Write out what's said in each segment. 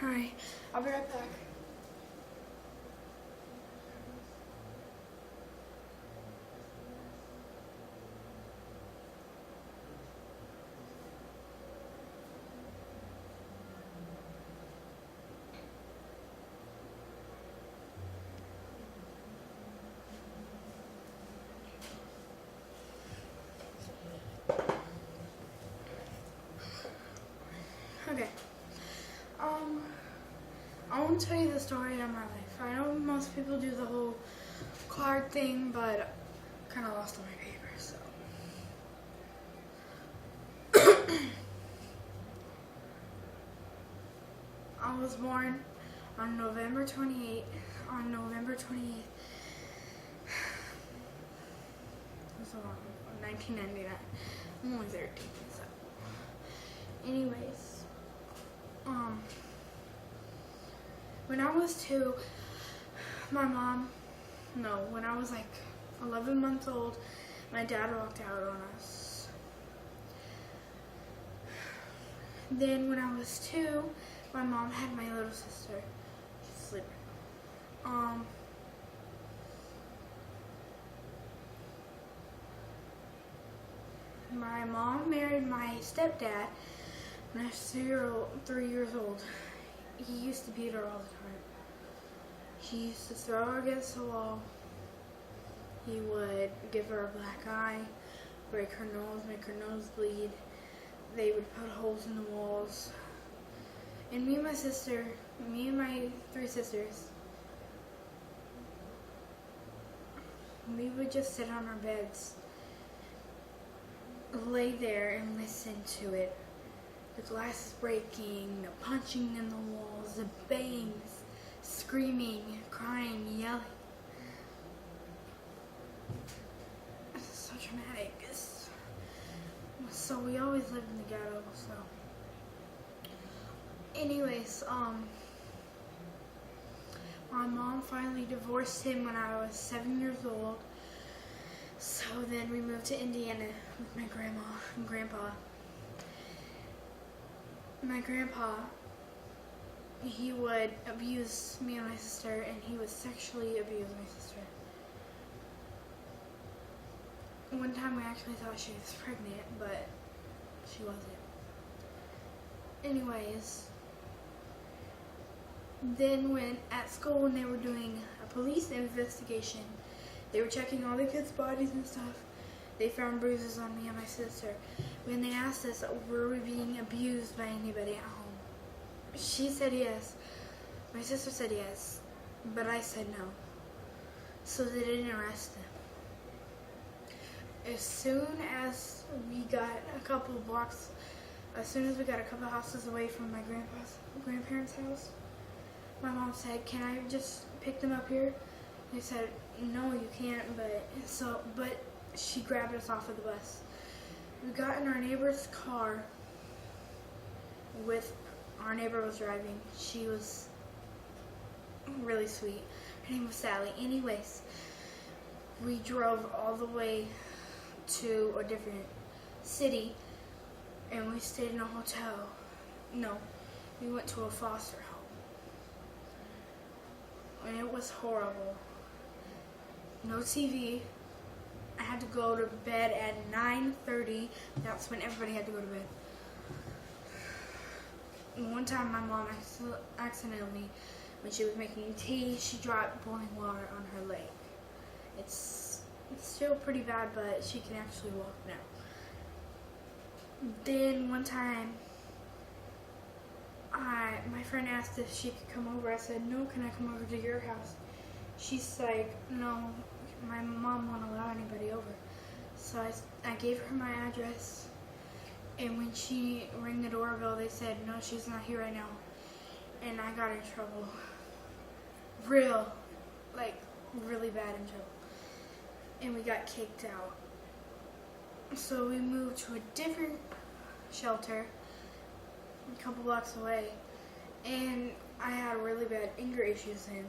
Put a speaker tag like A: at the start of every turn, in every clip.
A: Alright, I'll be right back. Okay. I want to tell you the story of my life. I know most people do the whole card thing, but I kind of lost all my papers, so. I was born on November 28th. On November 28th. It was 1999. I'm only 13, so. Anyways. When I was 2, when I was like 11 months old, my dad walked out on us. Then when I was 2, my mom had my little sister. She's sleeping. My mom married my stepdad when I was 3 years old. He used to beat her all the time. He used to throw her against the wall. He would give her a black eye, break her nose, make her nose bleed. They would put holes in the walls. And me and my 3 sisters, we would just sit on our beds, lay there and listen to it. The glasses breaking, the punching in the walls, the bangs, screaming, crying, yelling. It's so traumatic. So we always lived in the ghetto, so. Anyways, my mom finally divorced him when I was 7 years old. So then we moved to Indiana with my grandma and grandpa. My grandpa, he would abuse me and my sister, and he would sexually abuse my sister. One time we actually thought she was pregnant, but she wasn't. Anyways, then when at school when they were doing a police investigation, they were checking all the kids' bodies and stuff. They found bruises on me and my sister. When they asked us, were we being abused by anybody at home? She said yes. My sister said yes, but I said no. So they didn't arrest them. As soon as we got a couple houses away from my grandparents' house, my mom said, "Can I just pick them up here?" They said, "No, you can't," but she grabbed us off of the bus. We got in our neighbor's car our neighbor was driving. She was really sweet. Her name was Sally. Anyways, we drove all the way to a different city and we stayed in a hotel. No, we went to a foster home. And it was horrible. No TV. I had to go to bed at 9:30. That's when everybody had to go to bed. One time my mom accidentally, when she was making tea, she dropped boiling water on her leg. It's still pretty bad, but she can actually walk now. Then one time, my friend asked if she could come over. I said, "No, can I come over to your house?" She's like, "No, my mom won't allow anybody over." So I gave her my address, and when she rang the doorbell, they said, "No, she's not here right now." And I got in trouble. Really bad in trouble. And we got kicked out. So we moved to a different shelter a couple blocks away, and I had really bad anger issues then.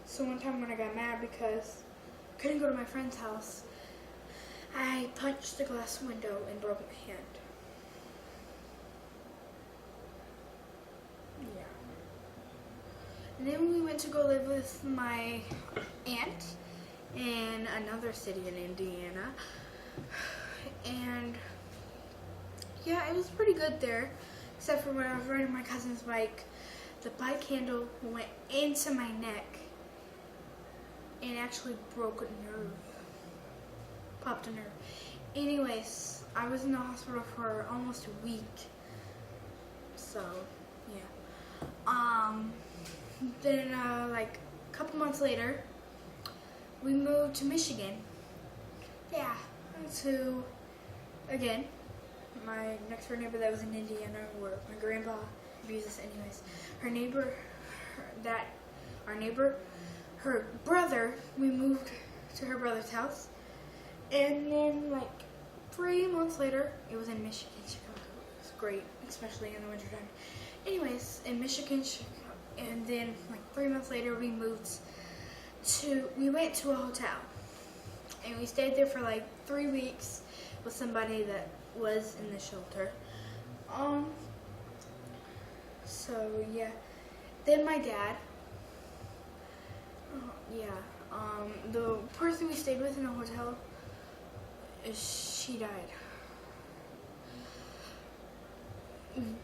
A: So one time when I got mad because I couldn't go to my friend's house, I punched the glass window and broke my hand. Yeah. to go live with my aunt in another city in Indiana. And yeah, it was pretty good there, except for when I was riding my cousin's bike, the bike handle went into my neck and actually broke a nerve, popped a nerve. Anyways, I was in the hospital for almost a week, so yeah. Then like a couple months later, we moved to Michigan. Yeah, to, again, my next door neighbor that was in Indiana, where my grandpa abuses anyways. Her brother, we moved to her brother's house. And then like 3 months later, it was in Michigan, Chicago. It was great, especially in the wintertime. Anyways, in Michigan, and then like 3 months later, we went to a hotel. And we stayed there for like 3 weeks with somebody that was in the shelter. So yeah. Then my dad, the person we stayed with in the hotel, she died.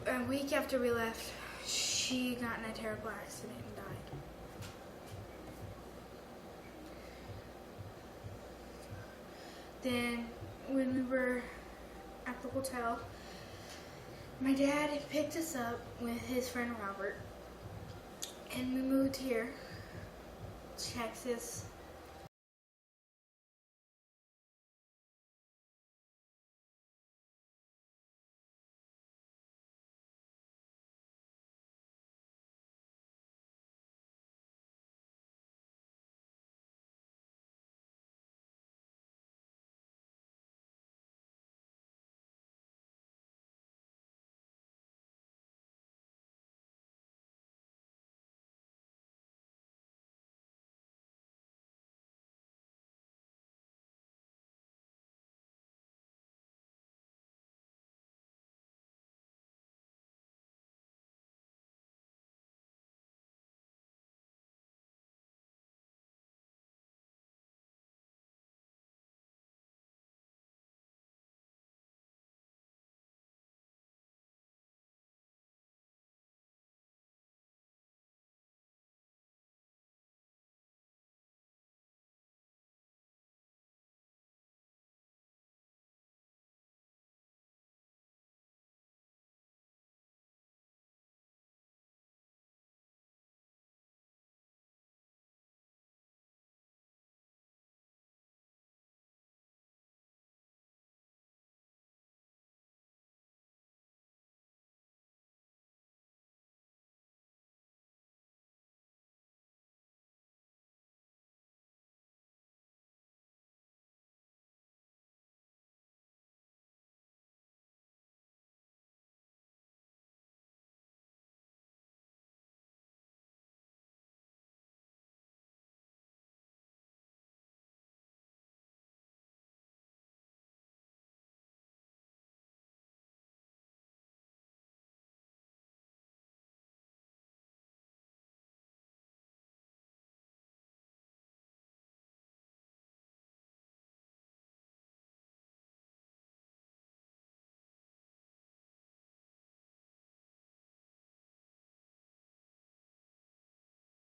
A: A week after we left, she got in a terrible accident and died. Then, when we were at the hotel, my dad picked us up with his friend Robert, and we moved here, Texas,